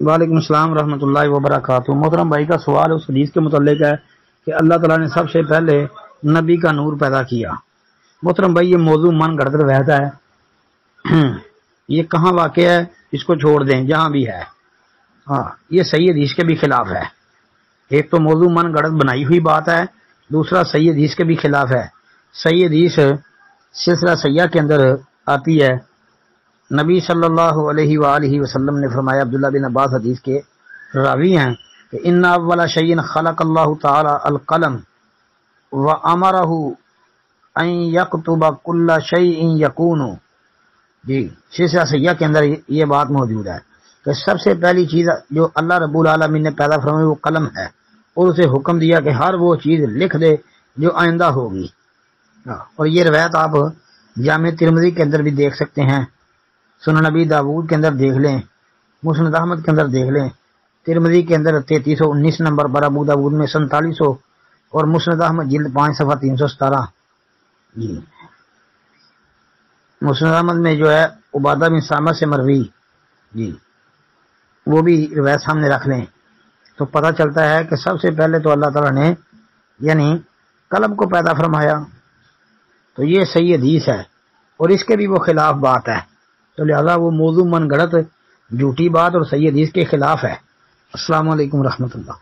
وعلیکم السلام ورحمۃ اللہ وبرکاتہ۔ محترم بھائی کا سوال اس حدیث کے متعلق ہے کہ اللہ تعالیٰ نے سب سے پہلے نبی کا نور پیدا کیا۔ محترم بھائی، یہ موضوع من گھڑت روایت ہے، یہ کہاں واقع ہے اس کو چھوڑ دیں جہاں بھی ہے۔ ہاں، یہ صحیح حدیث کے بھی خلاف ہے۔ ایک تو موضوع من گھڑت بنائی ہوئی بات ہے، دوسرا صحیح حدیث کے بھی خلاف ہے۔ صحیح حدیث سلسلہ سیاح کے اندر آتی ہے، نبی صلی اللہ علیہ وآلہ وسلم نے فرمایا، عبداللہ بن عباس حدیث کے راوی ہیں کہ ان اول شیء خلق اللہ تعالی القلم وامرہ ان یکتب کل شیء یکون۔ جی، سلسلہ سیاح کے اندر یہ بات موجود ہے کہ سب سے پہلی چیز جو اللہ رب العالمین نے پیدا فرمائی وہ قلم ہے، اور اسے حکم دیا کہ ہر وہ چیز لکھ دے جو آئندہ ہوگی۔ اور یہ روایت آپ جامع ترمذی کے اندر بھی دیکھ سکتے ہیں، سنن نبی داود کے اندر دیکھ لیں، مسند احمد کے اندر دیکھ لیں، ترمذی کے اندر 3319 نمبر پر، ابو داود میں 4700 اور مسند احمد جلد 5 صفحہ 317۔ جی، مسند احمد میں جو ہے عبادہ بن سامہ سے مروی، جی وہ بھی روایت سامنے رکھ لیں تو پتہ چلتا ہے کہ سب سے پہلے تو اللہ تعالیٰ نے یعنی قلم کو پیدا فرمایا۔ تو یہ صحیح حدیث ہے اور اس کے بھی وہ خلاف بات ہے، تو لہذا وہ موضوع من گھڑت جھوٹی بات اور صحیح حدیث کے خلاف ہے۔ السلام علیکم ورحمۃ اللہ۔